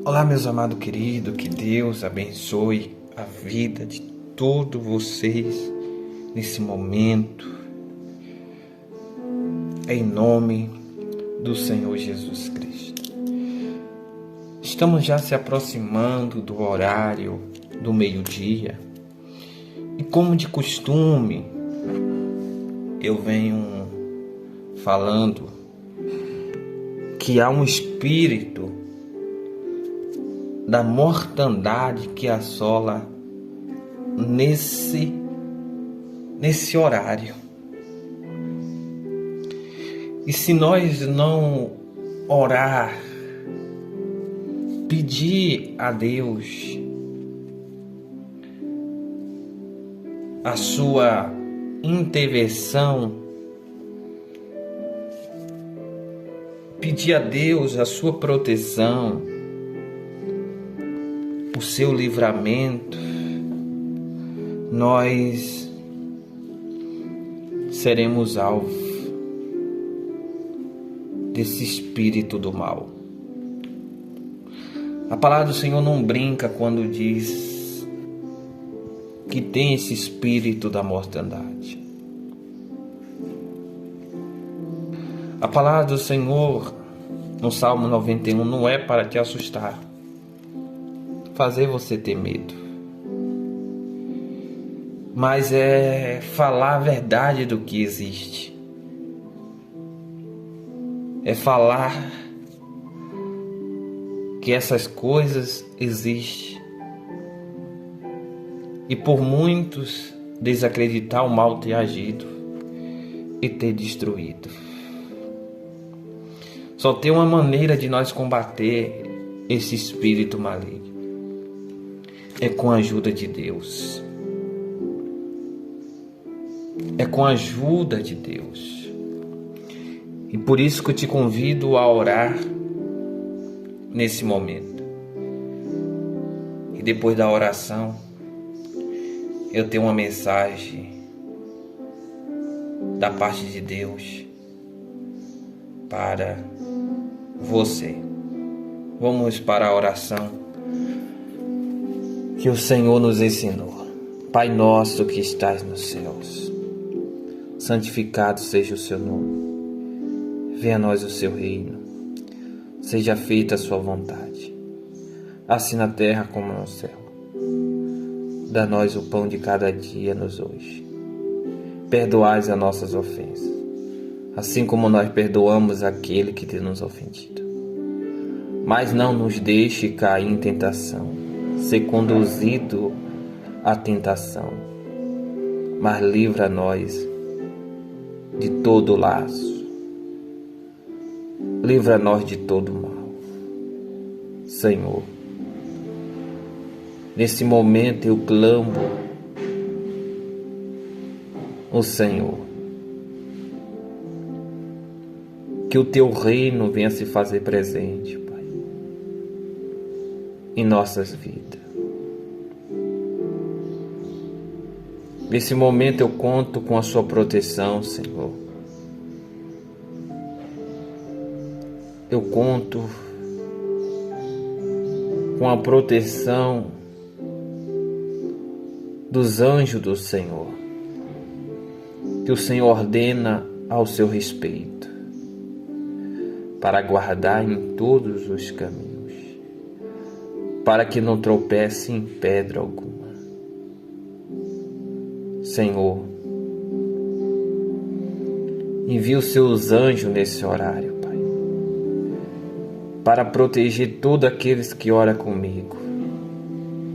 Olá, meus amados queridos, que Deus abençoe a vida de todos vocês nesse momento, em nome do Senhor Jesus Cristo. Estamos já se aproximando do horário do meio-dia e, como de costume, eu venho falando que há um espírito da mortandade que assola nesse horário. E se nós não orar, pedir a Deus a sua intervenção, pedir a Deus a sua proteção, o seu livramento, nós seremos alvo desse espírito do mal. A palavra do Senhor não brinca quando diz que tem esse espírito da mortandade. A palavra do Senhor no Salmo 91 não é para te assustar, fazer você ter medo, mas é falar a verdade do que existe, é falar que essas coisas existem e por muitos desacreditar, o mal ter agido e ter destruído. Só tem uma maneira de nós combater esse espírito maligno, é com a ajuda de Deus. É com a ajuda de Deus. E por isso que eu te convido a orar nesse momento. E depois da oração, eu tenho uma mensagem da parte de Deus para você. Vamos para a oração que o Senhor nos ensinou. Pai nosso que estás nos céus, santificado seja o seu nome. Venha a nós o seu reino. Seja feita a sua vontade, assim na terra como no céu. Dá-nos o pão de cada dia nos hoje. Perdoai as nossas ofensas, assim como nós perdoamos aquele que tem nos ofendido. Mas não nos deixe cair em tentação, ser conduzido à tentação, mas livra-nós de todo laço, livra-nós de todo mal. Senhor, nesse momento eu clamo o Senhor, que o teu reino venha se fazer presente, Pai, em nossas vidas. Nesse momento eu conto com a sua proteção, Senhor. Eu conto com a proteção dos anjos do Senhor, que o Senhor ordena ao seu respeito, para guardar em todos os caminhos, para que não tropece em pedra alguma. Senhor, envia os seus anjos nesse horário, Pai, para proteger todos aqueles que oram comigo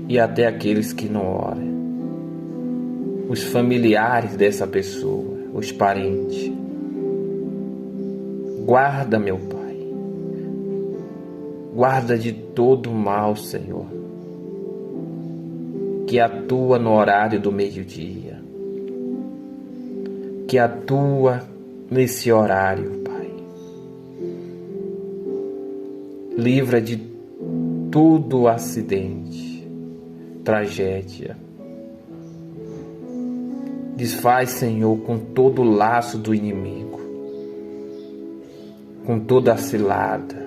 e até aqueles que não oram, os familiares dessa pessoa, os parentes. Guarda, meu Pai, guarda de todo mal, Senhor, que atua no horário do meio-dia, que atua nesse horário, Pai. Livra de todo acidente, tragédia. Desfaz, Senhor, com todo o laço do inimigo, com toda a cilada.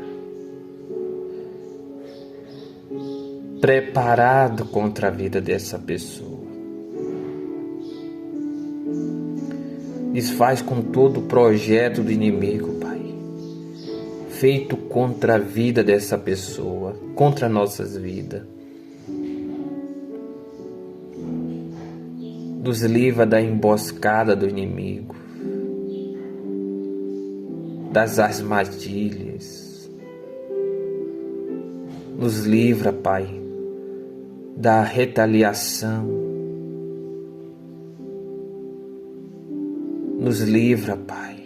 preparado contra a vida dessa pessoa. Desfaz com todo o projeto do inimigo, Pai, feito contra a vida dessa pessoa, contra nossas vidas. Nos livra da emboscada do inimigo, das armadilhas. Nos livra, Pai, da retaliação. Nos livra, Pai,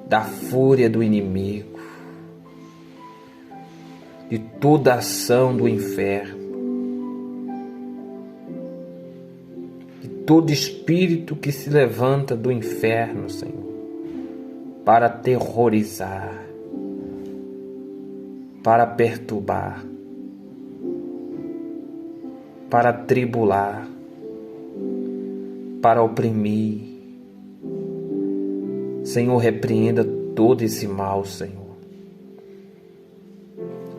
da fúria do inimigo, de toda ação do inferno, de todo espírito que se levanta do inferno, Senhor, para aterrorizar, para perturbar, para atribular, para oprimir. Senhor, repreenda todo esse mal, Senhor.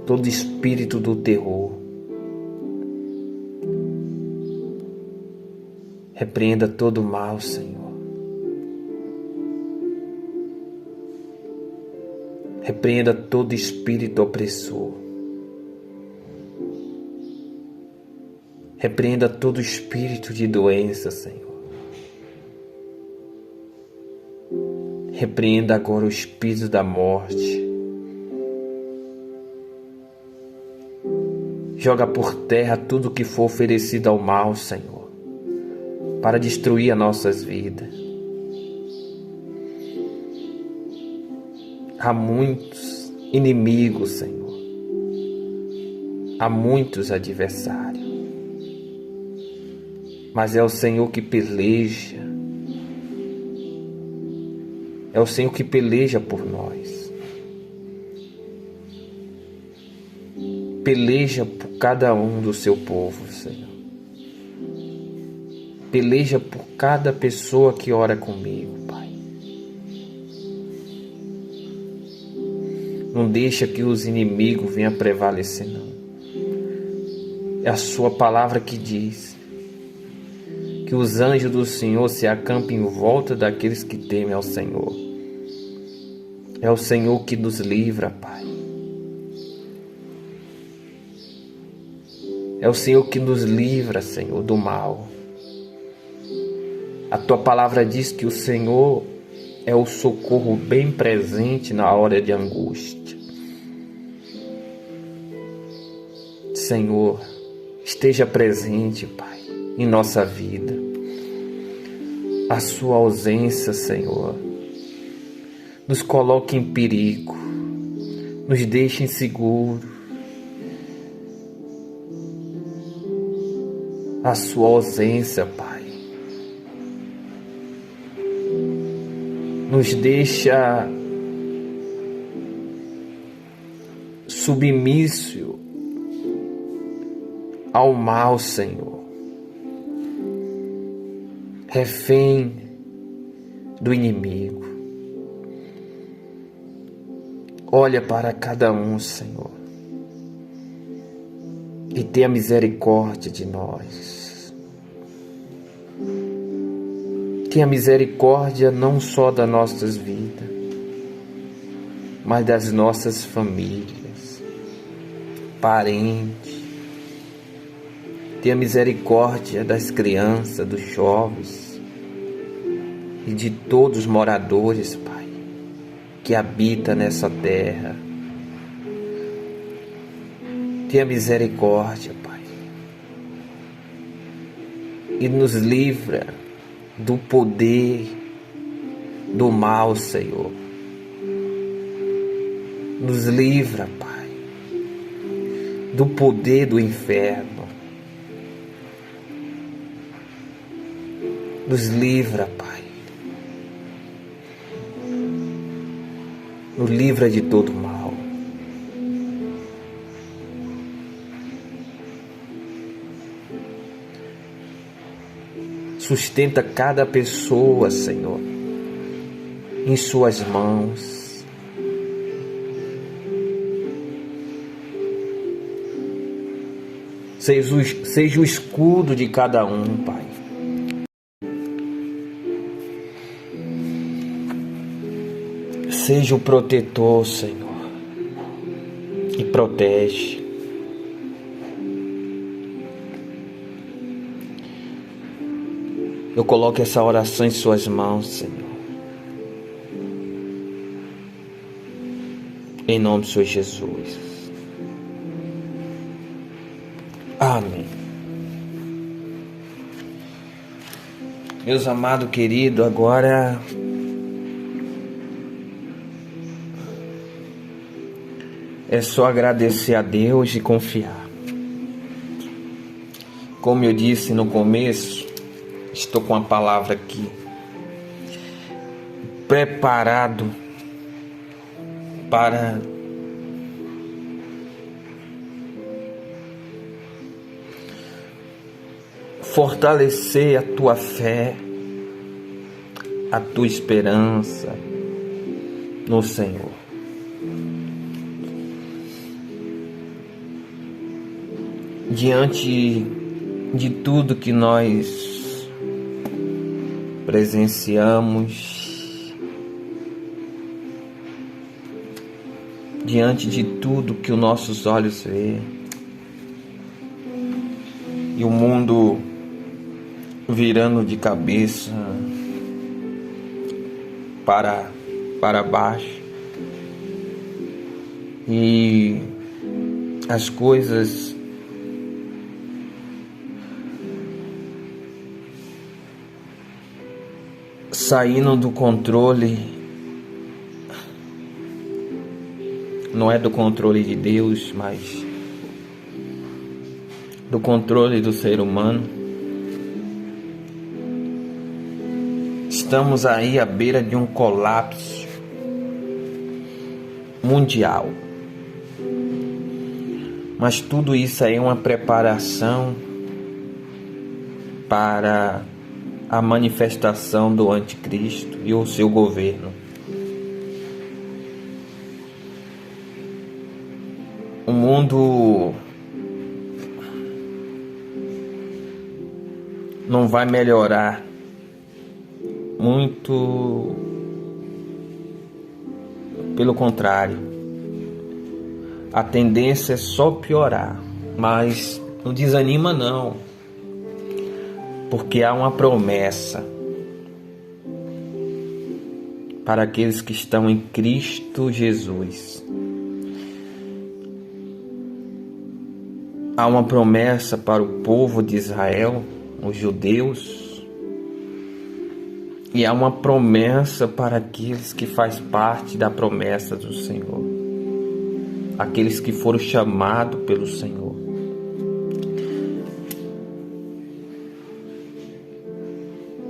Todo espírito do terror. Repreenda todo o mal, Senhor. Repreenda todo espírito opressor. Repreenda todo espírito de doença, Senhor. Repreenda agora o espírito da morte. Joga por terra tudo que for oferecido ao mal, Senhor, para destruir as nossas vidas. Há muitos inimigos, Senhor. Há muitos adversários. Mas é o Senhor que peleja. É o Senhor que peleja por nós. Peleja por cada um do seu povo, Senhor. Peleja por cada pessoa que ora comigo, Pai. Não deixa que os inimigos venham prevalecer, não. É a sua palavra que diz que os anjos do Senhor se acampam em volta daqueles que temem ao Senhor. É o Senhor que nos livra, Pai. É o Senhor que nos livra, Senhor, do mal. A tua palavra diz que o Senhor é o socorro bem presente na hora de angústia. Senhor, esteja presente, Pai, em nossa vida. A sua ausência, Senhor, nos coloque em perigo, nos deixe inseguro. A sua ausência, Pai, nos deixa submisso ao mal, Senhor, refém do inimigo. Olha para cada um, Senhor, e tenha misericórdia de nós. Tenha misericórdia não só das nossas vidas, mas das nossas famílias, parentes. Tenha misericórdia das crianças, dos jovens e de todos os moradores, Pai, que habitam nessa terra. Tenha misericórdia, Pai, e nos livra do poder do mal, Senhor. Nos livra, Pai, do poder do inferno. Nos livra, Pai. Nos livra de todo mal. Sustenta cada pessoa, Senhor, em suas mãos. seja o escudo de cada um, Pai. Seja o protetor, Senhor, e protege. Eu coloco essa oração em suas mãos, Senhor. Em nome do Senhor Jesus. Amém. Meus amados queridos, agora é só agradecer a Deus e confiar. Como eu disse no começo, estou com a palavra aqui, preparado para fortalecer a tua fé, a tua esperança no Senhor. Diante de tudo que nós presenciamos, diante de tudo que os nossos olhos veem, e o mundo virando de cabeça para baixo, e as coisas saindo do controle, não é do controle de Deus, mas do controle do ser humano. Estamos aí à beira de um colapso mundial. Mas tudo isso aí é uma preparação para a manifestação do anticristo e o seu governo. O mundo não vai melhorar muito, pelo contrário, a tendência é só piorar. Mas não desanima não, porque há uma promessa para aqueles que estão em Cristo Jesus. Há uma promessa para o povo de Israel, os judeus, e há uma promessa para aqueles que fazem parte da promessa do Senhor, aqueles que foram chamados pelo Senhor.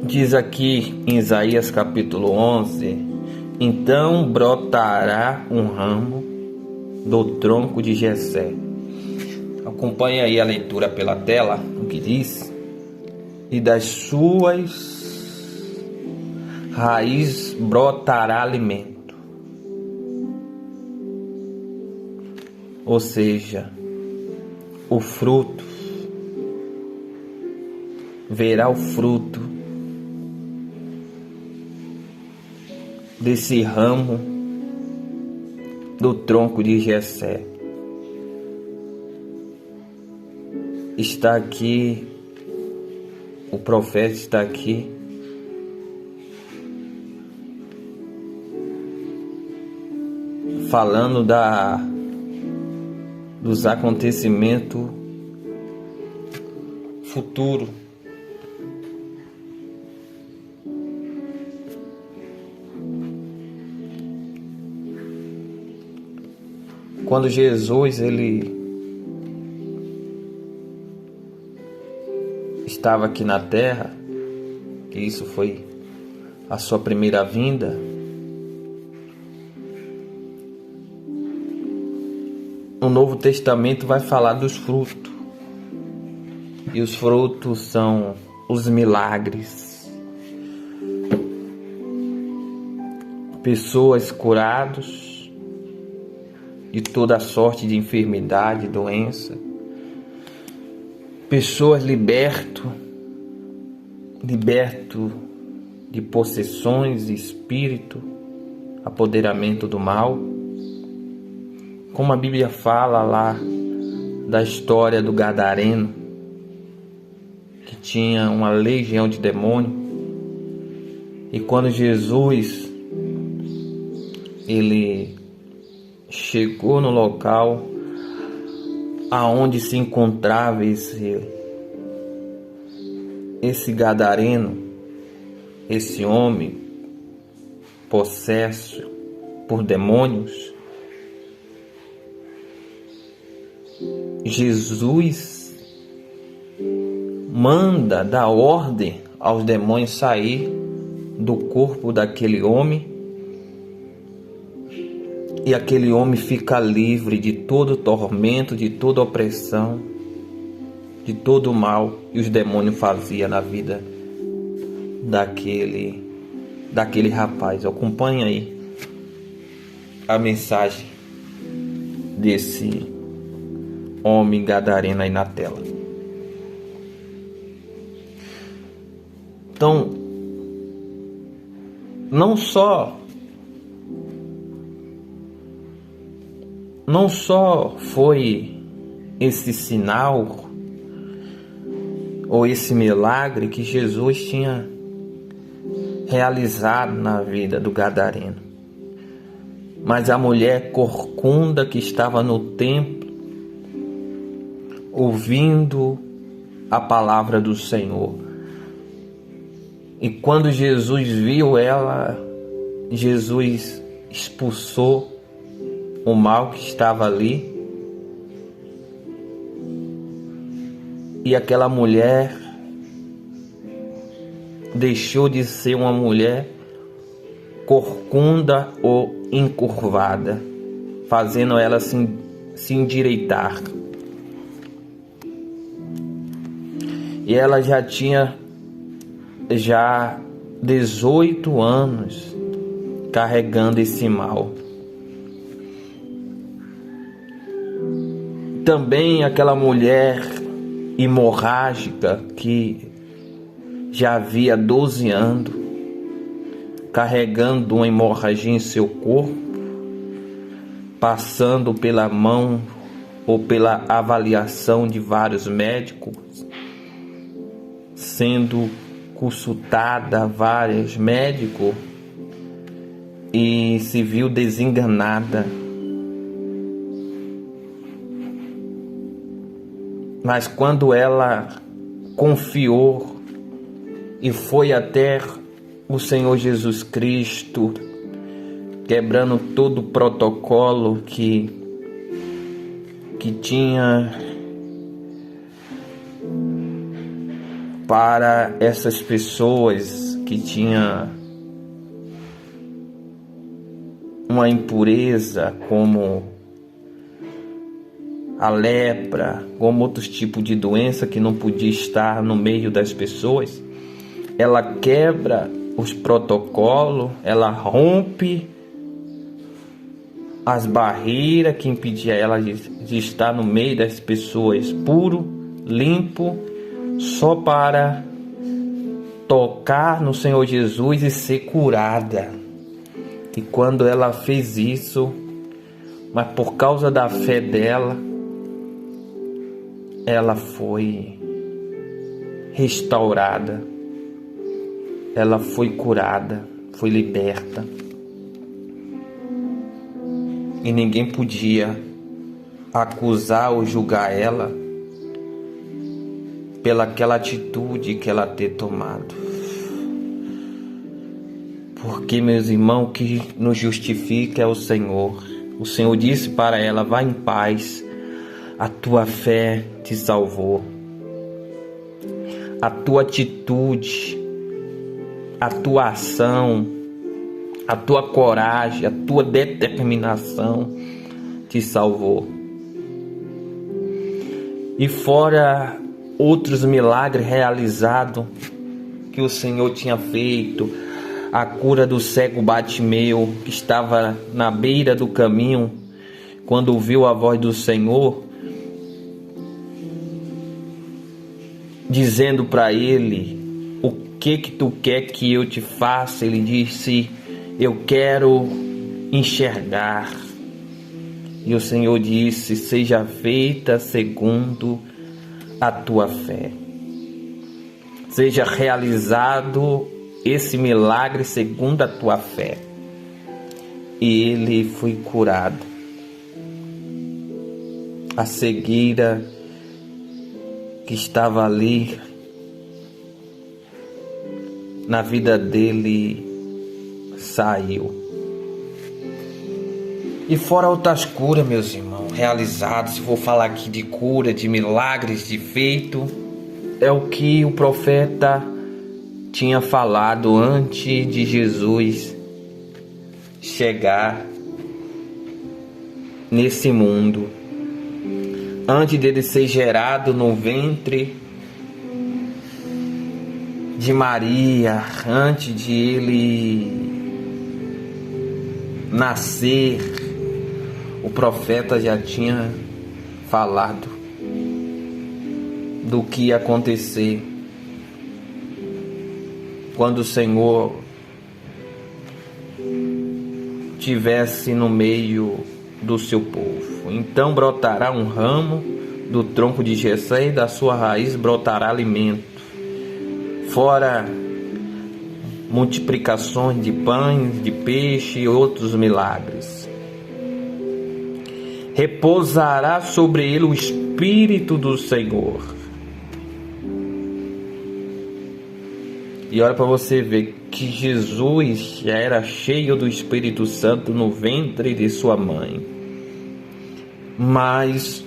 Diz aqui em Isaías capítulo 11: então brotará um ramo do tronco de Jessé. Acompanhe aí a leitura pela tela, o que diz: e das suas raízes brotará alimento. Ou seja, o fruto, verá o fruto desse ramo do tronco de Jessé. Está aqui, o profeta está aqui falando dos acontecimentos futuros. Quando Jesus ele estava aqui na terra, que isso foi a sua primeira vinda, o Novo Testamento vai falar dos frutos. E os frutos são os milagres. Pessoas curadas de toda sorte de enfermidade, doença. pessoas liberto de possessões, espírito, apoderamento do mal. Como a Bíblia fala lá da história do gadareno, que tinha uma legião de demônio, e quando Jesus ele chegou no local aonde se encontrava esse gadareno, esse homem possesso por demônios, Jesus manda dar ordem aos demônios sair do corpo daquele homem, e aquele homem fica livre de todo tormento, de toda opressão, de todo mal que os demônios faziam na vida daquele rapaz. Acompanha aí a mensagem desse homem gadareno aí na tela. Então, não só foi esse sinal ou esse milagre que Jesus tinha realizado na vida do gadareno, mas a mulher corcunda que estava no templo ouvindo a palavra do Senhor, e quando Jesus viu ela, Jesus expulsou o mal que estava ali, e aquela mulher deixou de ser uma mulher corcunda ou encurvada, fazendo ela se endireitar. E ela já tinha 18 anos carregando esse mal. Também aquela mulher hemorrágica que já havia 12 anos carregando uma hemorragia em seu corpo, passando pela mão ou pela avaliação de vários médicos, sendo consultada a vários médicos, e se viu desenganada. Mas quando ela confiou e foi até o Senhor Jesus Cristo, quebrando todo o protocolo que tinha para essas pessoas que tinham uma impureza, como a lepra, como outros tipos de doença que não podia estar no meio das pessoas, ela quebra os protocolos, ela rompe as barreiras que impediam ela de estar no meio das pessoas puro, limpo, só para tocar no Senhor Jesus e ser curada. E quando ela fez isso, mas por causa da fé dela, ela foi restaurada, ela foi curada, foi liberta. E ninguém podia acusar ou julgar ela pelaquela atitude que ela ter tomado. Porque, meus irmãos, o que nos justifica é o Senhor. O Senhor disse para ela: vá em paz, a tua fé te salvou. A tua atitude, a tua ação, a tua coragem, a tua determinação te salvou. E fora outros milagres realizados que o Senhor tinha feito, a cura do cego Bartimeu, que estava na beira do caminho, quando ouviu a voz do Senhor, dizendo para ele: o que tu quer que eu te faça? Ele disse: eu quero enxergar. E o Senhor disse: seja feita segundo a tua fé. Seja realizado esse milagre segundo a tua fé. E ele foi curado. A cegueira que estava ali na vida dele saiu. E fora outras curas, meus irmãos, realizadas, se vou falar aqui de cura, de milagres, de feito, é o que o profeta tinha falado antes de Jesus chegar nesse mundo. Antes dele ser gerado no ventre de Maria, antes de ele nascer, o profeta já tinha falado do que ia acontecer quando o Senhor estivesse no meio do seu povo. Então brotará um ramo do tronco de Jessé e da sua raiz brotará alimento. Fora multiplicações de pães, de peixe e outros milagres. Repousará sobre ele o Espírito do Senhor. E olha para você ver que Jesus já era cheio do Espírito Santo no ventre de sua mãe. Mas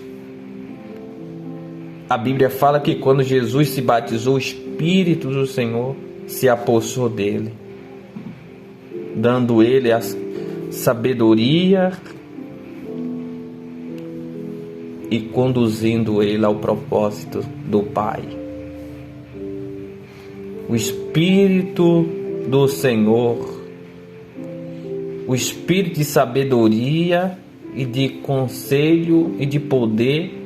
a Bíblia fala que quando Jesus se batizou, o Espírito do Senhor se apossou dele, dando ele a sabedoria e conduzindo ele ao propósito do Pai. O Espírito do Senhor, o Espírito de sabedoria e de conselho e de poder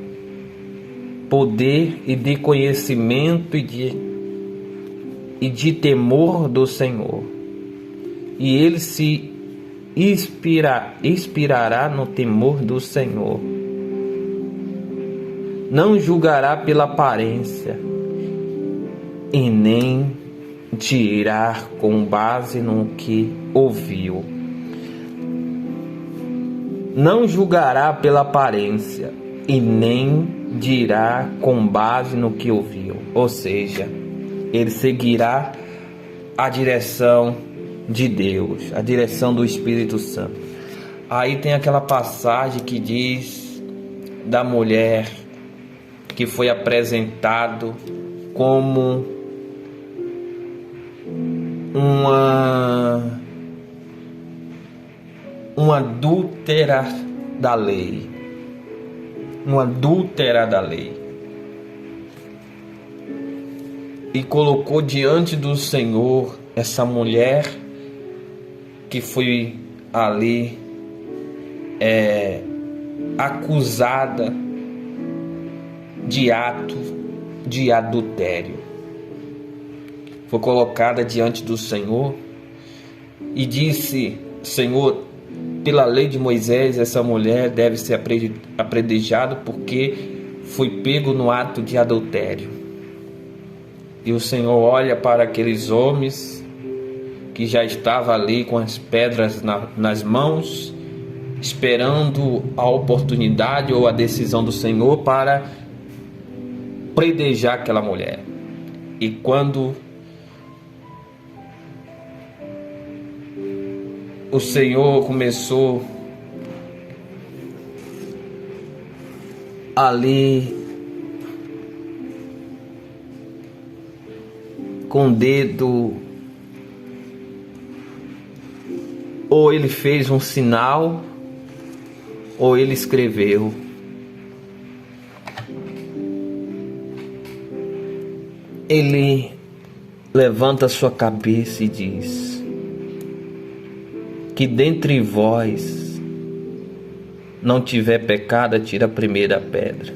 e de conhecimento e de temor do Senhor. E ele se inspirará no temor do Senhor. Não julgará pela aparência e nem dirá com base no que ouviu. Não julgará pela aparência e nem dirá com base no que ouviu. Ou seja, ele seguirá a direção de Deus, a direção do Espírito Santo. Aí tem aquela passagem que diz da mulher que foi apresentado como uma adúltera da lei. Uma adúltera da lei. E colocou diante do Senhor essa mulher que foi ali acusada de ato de adultério. Foi colocada diante do Senhor e disse: Senhor, pela lei de Moisés, essa mulher deve ser apedrejada porque foi pego no ato de adultério. E o Senhor olha para aqueles homens que já estavam ali com as pedras nas mãos, esperando a oportunidade ou a decisão do Senhor para apedrejar aquela mulher. E quando o Senhor começou ali com o dedo, ou ele fez um sinal, ou ele escreveu. Ele levanta sua cabeça e diz: que dentre vós não tiver pecado, atira a primeira pedra.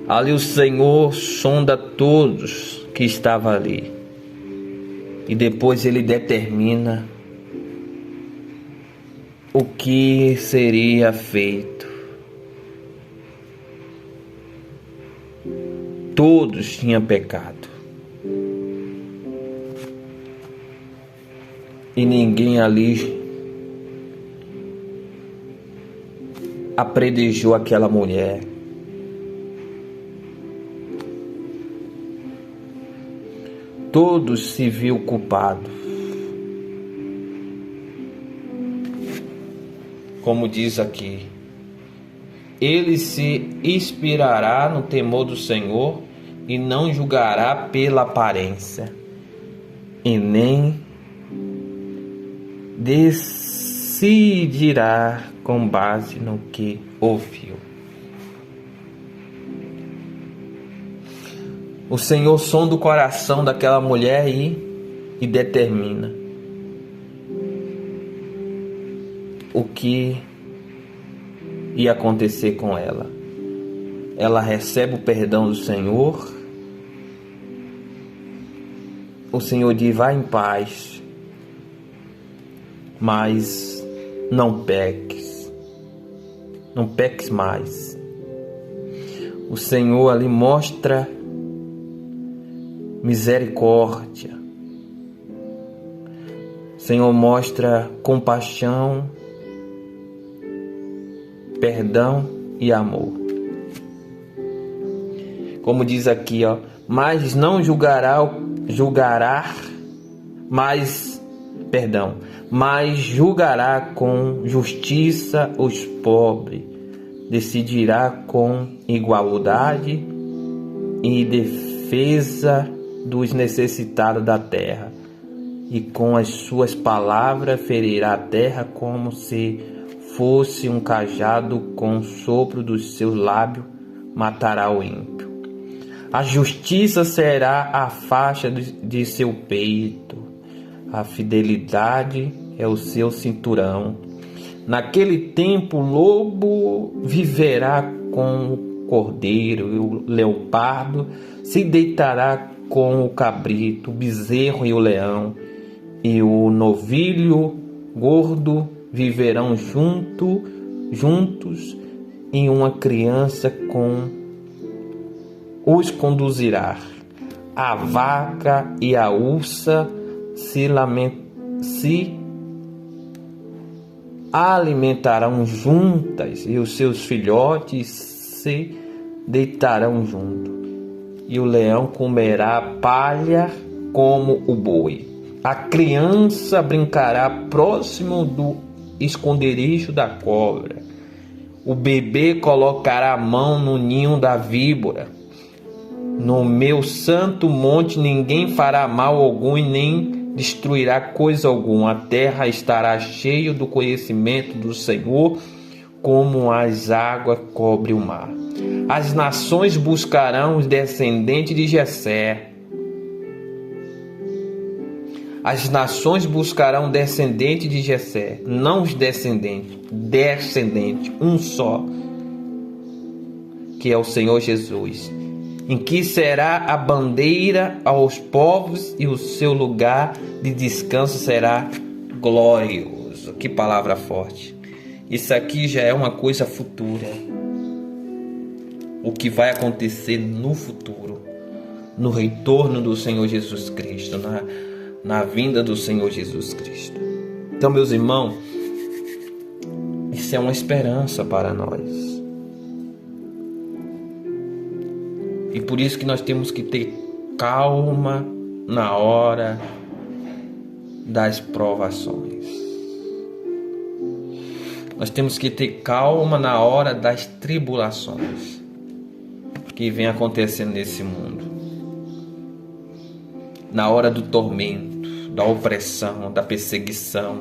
Ali o Senhor sonda todos que estavam ali. E depois ele determina o que seria feito. Todos tinham pecado. E ninguém ali apredejou aquela mulher. Todos se viu culpados. Como diz aqui, ele se inspirará no temor do Senhor e não julgará pela aparência, e nem decidirá com base no que ouviu. O Senhor sonda o coração daquela mulher e determina o que ia acontecer com ela. Ela recebe o perdão do Senhor. O Senhor diz: vá em paz, mas não peques mais. O Senhor ali mostra misericórdia. O Senhor mostra compaixão, perdão e amor. Como diz aqui, mas não julgará, mas julgará com justiça os pobres, decidirá com igualdade e defesa dos necessitados da terra, e com as suas palavras ferirá a terra como se fosse um cajado, com o sopro dos seus lábios matará o ímpio. A justiça será a faixa de seu peito, a fidelidade é o seu cinturão. Naquele tempo o lobo viverá com o cordeiro, e o leopardo se deitará com o cabrito, o bezerro e o leão, e o novilho gordo viverão juntos, e uma criança os conduzirá. A vaca e a ursa se alimentarão juntas, e os seus filhotes se deitarão juntos, e o leão comerá palha como o boi. A criança brincará próximo do esconderijo da cobra. O bebê colocará a mão no ninho da víbora. No meu santo monte ninguém fará mal algum e nem destruirá coisa alguma. A terra estará cheia do conhecimento do Senhor, como as águas cobrem o mar. As nações buscarão os descendentes de Jessé. As nações buscarão descendentes de Jessé, não os descendentes, um só, que é o Senhor Jesus, em que será a bandeira aos povos e o seu lugar de descanso será glorioso. Que palavra forte! Isso aqui já é uma coisa futura. O que vai acontecer no futuro, no retorno do Senhor Jesus Cristo, na vinda do Senhor Jesus Cristo. Então, meus irmãos, isso é uma esperança para nós. E por isso que nós temos que ter calma na hora das provações. Nós temos que ter calma na hora das tribulações que vem acontecendo nesse mundo. Na hora do tormento, da opressão, da perseguição,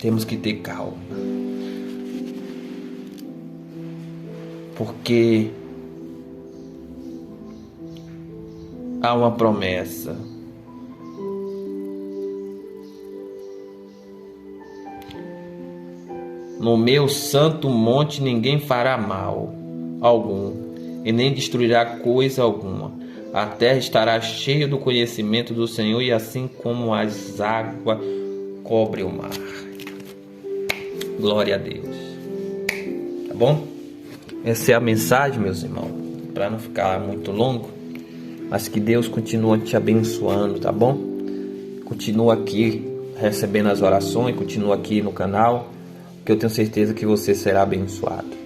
temos que ter calma. Porque há uma promessa. No meu santo monte ninguém fará mal algum, e nem destruirá coisa alguma. A terra estará cheia do conhecimento do Senhor, e assim como as águas cobrem o mar. Glória a Deus. Tá bom? Essa é a mensagem, meus irmãos, para não ficar muito longo, mas que Deus continua te abençoando, tá bom? Continua aqui recebendo as orações, continua aqui no canal, que eu tenho certeza que você será abençoado.